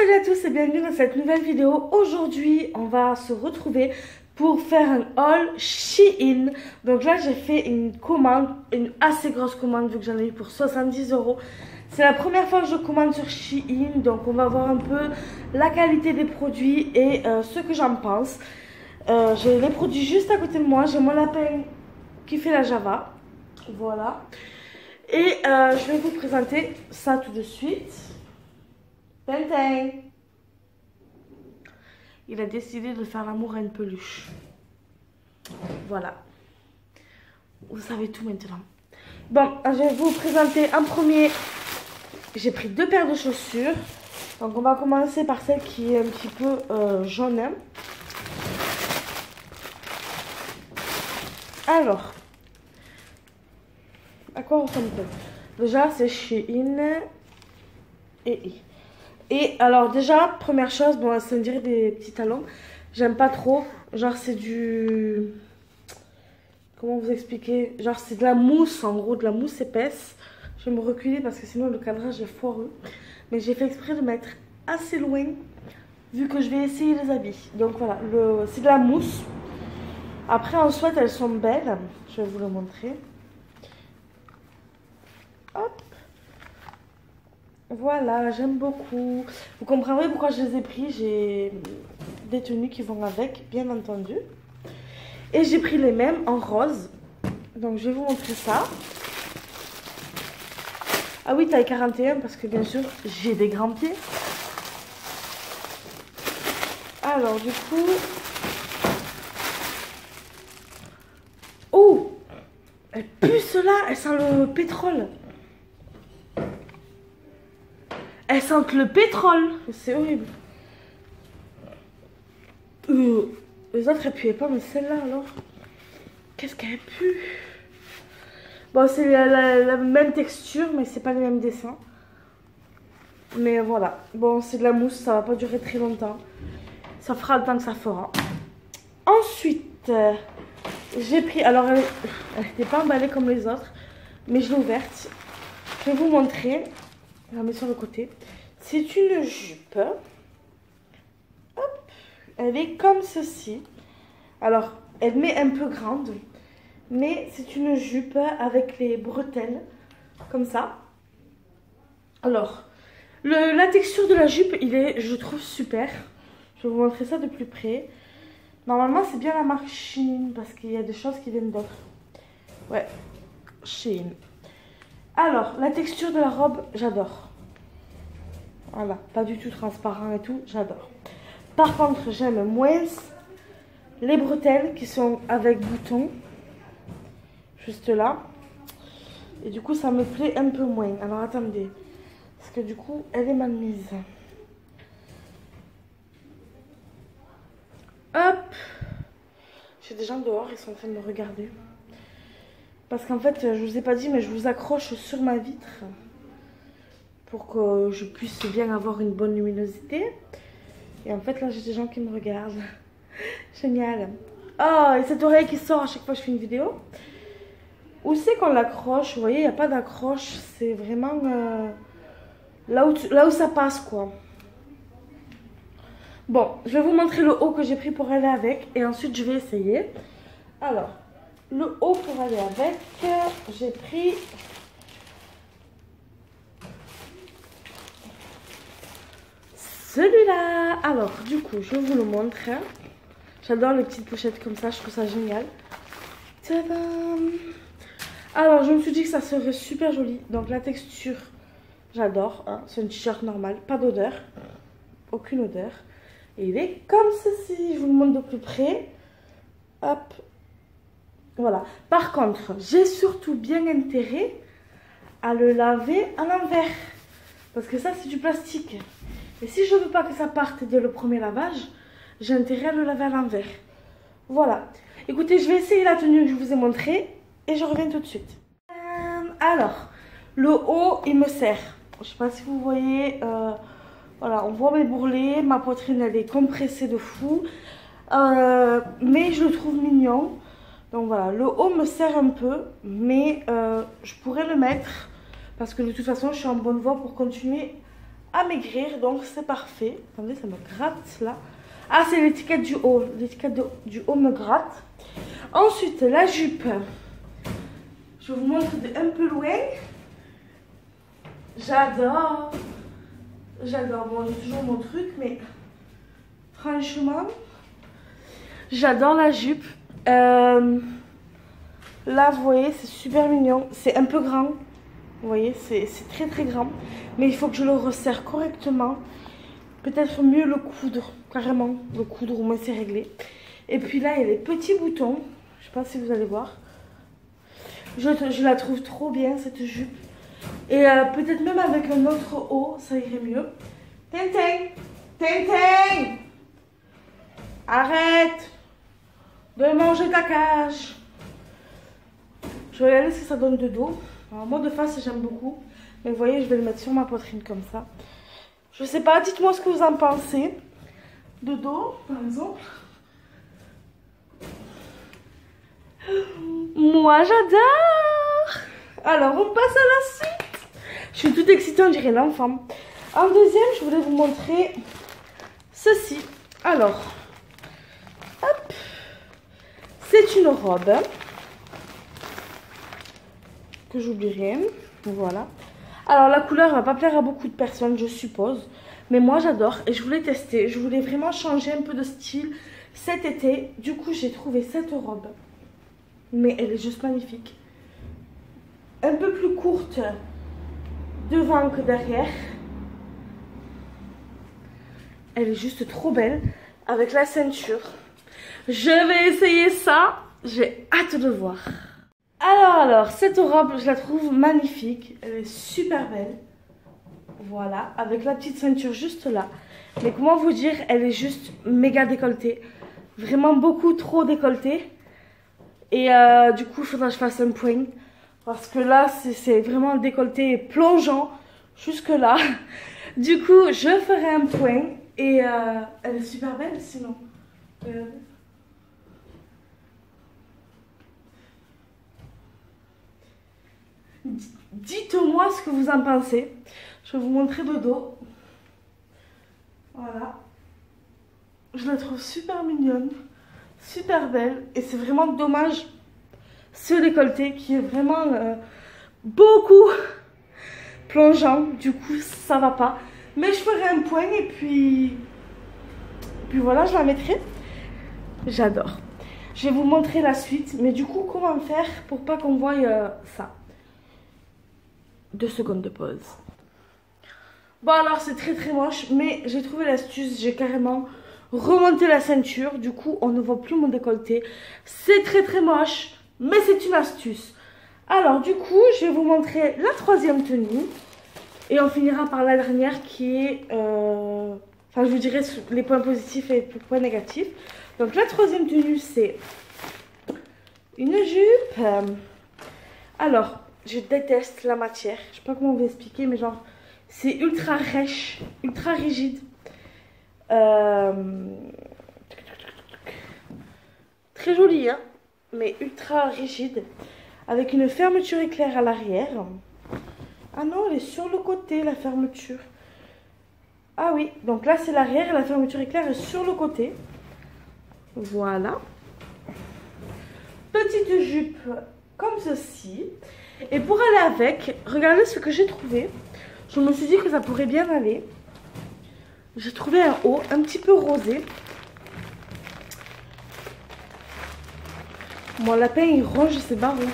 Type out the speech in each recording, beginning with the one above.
Salut à tous et bienvenue dans cette nouvelle vidéo. Aujourd'hui on va se retrouver pour faire un haul Shein. Donc là j'ai fait une commande, une assez grosse commande vu que j'en ai eu pour 70 €. C'est la première fois que je commande sur Shein, donc on va voir un peu la qualité des produits et ce que j'en pense. J'ai les produits juste à côté de moi, j'ai mon lapin qui fait la Java, voilà. Et je vais vous présenter ça tout de suite. Tintin, il a décidé de faire l'amour à une peluche. Voilà. Vous savez tout maintenant. Bon, je vais vous présenter en premier. J'ai pris 2 paires de chaussures. Donc on va commencer par celle qui est un petit peu jaune. Alors, à quoi ressemble-t-elle? Déjà, c'est Shein et alors déjà, première chose, bon, ça me dirait des petits talons. J'aime pas trop. Genre c'est du... Comment vous expliquer? Genre c'est de la mousse, en gros, de la mousse épaisse. Je vais me reculer parce que sinon le cadrage est foireux. Mais j'ai fait exprès de mettre assez loin, vu que je vais essayer les habits. Donc voilà, c'est de la mousse. Après, en soit, elles sont belles. Je vais vous le montrer. Hop. Voilà, j'aime beaucoup. Vous comprendrez pourquoi je les ai pris. J'ai des tenues qui vont avec, bien entendu. Et j'ai pris les mêmes en rose. Donc je vais vous montrer ça. Ah oui, taille 41 parce que bien sûr, j'ai des grands pieds. Alors du coup... Oh! Elle pue cela, elle sent le pétrole. Elles sentent le pétrole. C'est horrible. Les autres, elles puaient pas, mais celle-là, alors. Qu'est-ce qu'elle pue? Bon, c'est la même texture, mais c'est pas les mêmes dessins. Mais voilà. Bon, c'est de la mousse, ça va pas durer très longtemps. Ça fera le temps que ça fera. Ensuite, j'ai pris... Alors, elle n'était pas emballée comme les autres, mais je l'ai ouverte. Je vais vous montrer. Je la mets sur le côté. C'est une jupe. Hop. Elle est comme ceci. Alors, elle m'est un peu grande. Mais c'est une jupe avec les bretelles. Comme ça. Alors, la texture de la jupe, il est, je trouve, super. Je vais vous montrer ça de plus près. Normalement, c'est bien la marque Shein. Parce qu'il y a des choses qui viennent d'autres. Ouais. Shein. Alors, la texture de la robe, j'adore. Voilà, pas du tout transparent et tout, j'adore. Par contre, j'aime moins les bretelles qui sont avec boutons. Juste là. Et du coup, ça me plaît un peu moins. Alors, attendez. Parce que du coup, elle est mal mise. Hop. J'ai des gens dehors, ils sont en train de me regarder. Parce qu'en fait, je vous ai pas dit, mais je vous accroche sur ma vitre. Pour que je puisse bien avoir une bonne luminosité. Et en fait, là, j'ai des gens qui me regardent. Génial. Oh, et cette oreille qui sort à chaque fois que je fais une vidéo. Où c'est qu'on l'accroche? Vous voyez, il n'y a pas d'accroche. C'est vraiment là où ça passe, quoi. Bon, je vais vous montrer le haut que j'ai pris pour aller avec. Et ensuite, je vais essayer. Alors, le haut pour aller avec, j'ai pris... celui-là. Alors, du coup, je vous le montre. J'adore les petites pochettes comme ça, je trouve ça génial. Tadam! Alors, je me suis dit que ça serait super joli. Donc, la texture, j'adore. Hein. C'est un t-shirt normal, pas d'odeur. Aucune odeur. Et il est comme ceci. Je vous le montre de plus près. Hop. Voilà. Par contre, j'ai surtout bien intérêt à le laver à l'envers. Parce que ça, c'est du plastique. Et si je ne veux pas que ça parte dès le premier lavage, j'ai intérêt à le laver à l'envers. Voilà. Écoutez, je vais essayer la tenue que je vous ai montrée et je reviens tout de suite. Alors, le haut, il me sert. Je ne sais pas si vous voyez. Voilà, on voit mes bourrelets. Ma poitrine, elle est compressée de fou. Mais je le trouve mignon. Donc voilà, le haut me sert un peu. Mais je pourrais le mettre. Parce que de toute façon, je suis en bonne voie pour continuer amaigrir, donc c'est parfait. Attendez, ça me gratte là. Ah, c'est l'étiquette du haut. L'étiquette du haut me gratte. Ensuite, la jupe. Je vous montre de un peu loin. J'adore. J'adore. Bon, j'ai toujours mon truc, mais franchement, j'adore la jupe. Là, vous voyez, c'est super mignon. C'est un peu grand. Vous voyez, c'est très très grand. Mais il faut que je le resserre correctement. Peut-être mieux le coudre. Carrément, le coudre, au moins c'est réglé. Et puis là, il y a les petits boutons. Je sais pas si vous allez voir. Je la trouve trop bien, cette jupe. Et peut-être même avec un autre haut, ça irait mieux. Tintin! Tintin! Arrête de manger ta cage. Je vais regarder ce que ça donne de dos. Alors moi de face j'aime beaucoup. Mais vous voyez, je vais le mettre sur ma poitrine comme ça. Je sais pas, dites-moi ce que vous en pensez. De dos, par exemple. Moi j'adore. Alors on passe à la suite. Je suis toute excitée, on dirait l'enfant. En deuxième, je voulais vous montrer ceci. Alors, hop, c'est une robe que j'oublierai. Voilà. Alors la couleur va pas plaire à beaucoup de personnes, je suppose. Mais moi j'adore et je voulais tester. Je voulais vraiment changer un peu de style cet été. Du coup j'ai trouvé cette robe. Mais elle est juste magnifique. Un peu plus courte devant que derrière. Elle est juste trop belle. Avec la ceinture. Je vais essayer ça. J'ai hâte de voir. Alors, cette robe, je la trouve magnifique. Elle est super belle. Voilà, avec la petite ceinture juste là. Mais comment vous dire, elle est juste méga décolletée. Vraiment beaucoup trop décolletée. Et du coup, il faudra que je fasse un point. Parce que là, c'est vraiment décolleté plongeant jusque là. Du coup, je ferai un point. Et elle est super belle sinon. Regardez. Dites-moi ce que vous en pensez. Je vais vous montrer de dos. Voilà. Je la trouve super mignonne. Super belle. Et c'est vraiment dommage ce décolleté qui est vraiment beaucoup plongeant. Du coup, ça va pas. Mais je ferai un point et puis voilà, je la mettrai. J'adore. Je vais vous montrer la suite. Mais du coup, comment faire pour pas qu'on voie ça? 2 secondes de pause. Bon alors c'est très très moche, mais j'ai trouvé l'astuce. J'ai carrément remonté la ceinture. Du coup on ne voit plus mon décolleté. C'est très très moche, mais c'est une astuce. Alors du coup je vais vous montrer la troisième tenue. Et on finira par la dernière qui est... Enfin je vous dirai les points positifs et les points négatifs. Donc la troisième tenue c'est une jupe. Alors... je déteste la matière. Je sais pas comment vous expliquer, mais genre, c'est ultra rêche, ultra rigide. Très jolie, hein, mais ultra rigide. Avec une fermeture éclair à l'arrière. Ah non, elle est sur le côté, la fermeture. Ah oui, donc là c'est l'arrière et la fermeture éclair est sur le côté. Voilà. Petite jupe comme ceci. Et pour aller avec, regardez ce que j'ai trouvé. Je me suis dit que ça pourrait bien aller. J'ai trouvé un haut un petit peu rosé. Mon lapin il ronge ses barreaux.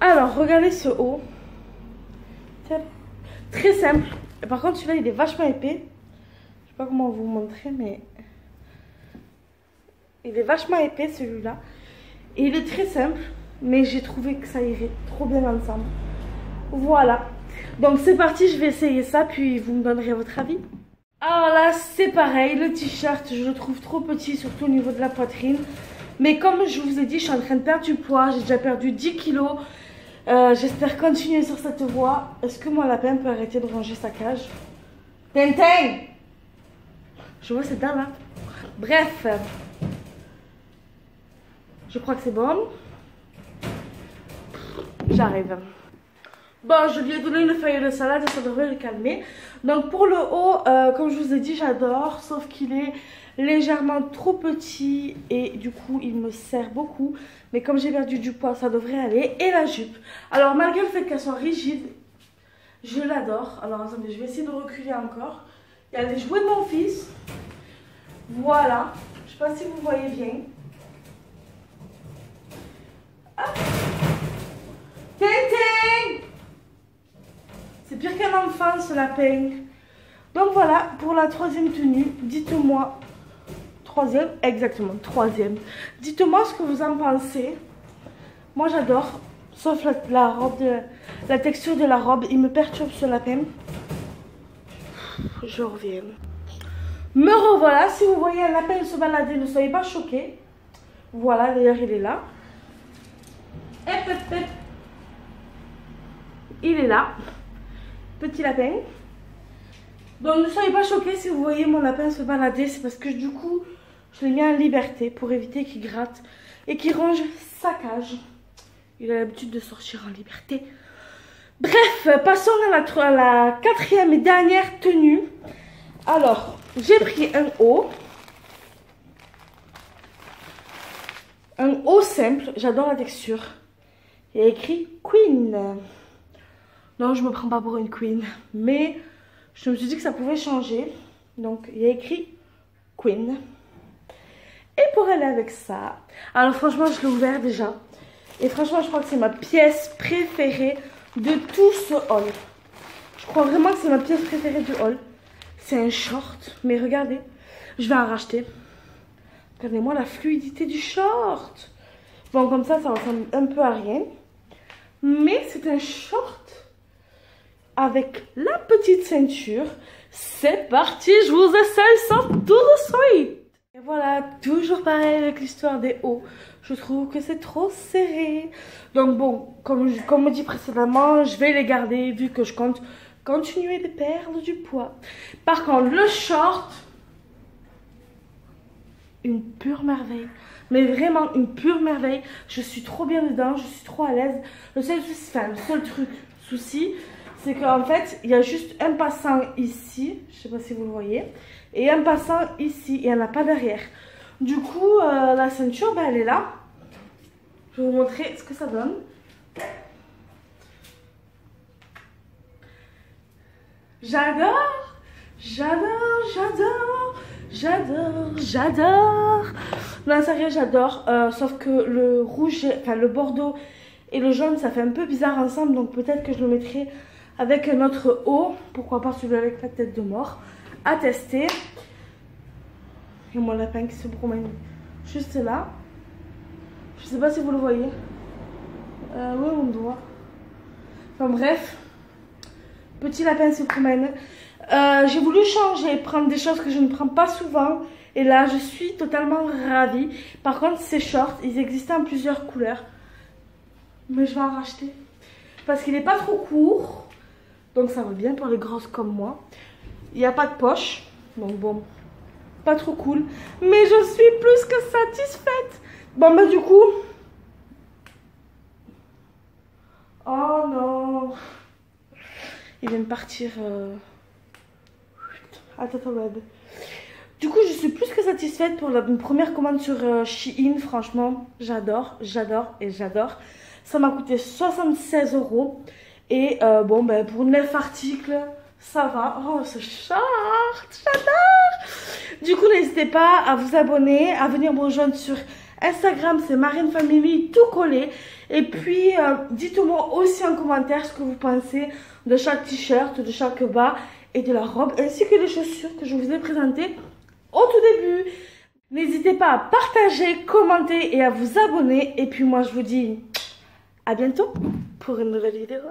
Alors regardez ce haut. Très simple. Et par contre celui-là il est vachement épais. Je sais pas comment vous montrer, mais il est vachement épais celui-là. Et il est très simple. Mais j'ai trouvé que ça irait trop bien ensemble. Voilà. Donc c'est parti, je vais essayer ça, puis vous me donnerez votre avis. Alors là, c'est pareil. Le t-shirt, je le trouve trop petit, surtout au niveau de la poitrine. Mais comme je vous ai dit, je suis en train de perdre du poids. J'ai déjà perdu 10 kilos. J'espère continuer sur cette voie. Est-ce que mon lapin peut arrêter de ranger sa cage? Tintin! Je vois cette dame là. Bref. Je crois que c'est bon. J'arrive. Bon, je lui ai donné une feuille de salade et ça devrait le calmer. Donc pour le haut, comme je vous ai dit, j'adore, sauf qu'il est légèrement trop petit et du coup il me sert beaucoup. Mais comme j'ai perdu du poids, ça devrait aller. Et la jupe. Alors malgré le fait qu'elle soit rigide, je l'adore. Alors attendez, je vais essayer de reculer encore. Il y a les jouets de mon fils. Voilà. Je sais pas si vous voyez bien. Hop. Tintin! C'est pire qu'un enfant ce lapin. Donc voilà pour la troisième tenue. Dites-moi. Troisième, exactement, troisième. Dites-moi ce que vous en pensez. Moi j'adore. Sauf la robe, la texture de la robe. Il me perturbe ce lapin. Je reviens. Me revoilà. Si vous voyez un lapin se balader, ne soyez pas choqués. Voilà, d'ailleurs il est là. Hep, hep, hep. Il est là. Petit lapin. Donc ne soyez pas choqués si vous voyez mon lapin se balader. C'est parce que du coup, je l'ai mis en liberté pour éviter qu'il gratte et qu'il range sa cage. Il a l'habitude de sortir en liberté. Bref, passons à la quatrième et dernière tenue. Alors, j'ai pris un haut. Un haut simple. J'adore la texture. Il y a écrit Queen. Non, je me prends pas pour une queen. Mais je me suis dit que ça pouvait changer. Donc, il y a écrit Queen. Et pour aller avec ça... Alors, franchement, je l'ai ouvert déjà. Et franchement, je crois que c'est ma pièce préférée de tout ce haul. Je crois vraiment que c'est ma pièce préférée du haul. C'est un short. Mais regardez, je vais en racheter. Regardez-moi la fluidité du short. Bon, comme ça ressemble un peu à rien. Mais c'est un short avec la petite ceinture. C'est parti, je vous essaye ça tout de suite. Et voilà, toujours pareil avec l'histoire des hauts. Je trouve que c'est trop serré. Donc bon, comme dit précédemment, je vais les garder vu que je compte continuer de perdre du poids. Par contre, le short, une pure merveille. Mais vraiment une pure merveille. Je suis trop bien dedans, je suis trop à l'aise. Le seul souci, c'est qu'en fait, il y a juste un passant ici. Je sais pas si vous le voyez. Et un passant ici. Et il n'y en a pas derrière. Du coup, la ceinture, ben, elle est là. Je vais vous montrer ce que ça donne. J'adore. Non, sérieux, j'adore. Sauf que le rouge, enfin le bordeaux et le jaune, ça fait un peu bizarre ensemble. Donc peut-être que je le mettrai avec un autre haut. Pourquoi pas celui avec la tête de mort. À tester. Et mon lapin qui se promène juste là. Je sais pas si vous le voyez. Oui, on doit. Enfin bref. Petit lapin se promène. J'ai voulu changer, prendre des choses que je ne prends pas souvent. Et là, je suis totalement ravie. Par contre, ces shorts, ils existaient en plusieurs couleurs. Mais je vais en racheter. Parce qu'il n'est pas trop court. Donc ça va bien pour les grosses comme moi. Il n'y a pas de poche. Donc bon, pas trop cool. Mais je suis plus que satisfaite. Bon, bah du coup... Oh non. Il vient de partir... Attends, web. Du coup, je suis plus que satisfaite pour une première commande sur Shein. Franchement, j'adore. Ça m'a coûté 76 €. Et bon, ben, pour 9 articles, ça va. Oh, ce short, j'adore. Du coup, n'hésitez pas à vous abonner, à venir me rejoindre sur Instagram, c'est Marine Family, tout collé. Et puis, dites-moi aussi en commentaire ce que vous pensez de chaque t-shirt, de chaque bas et de la robe, ainsi que les chaussures que je vous ai présentées au tout début. N'hésitez pas à partager, commenter et à vous abonner. Et puis moi, je vous dis à bientôt pour une nouvelle vidéo.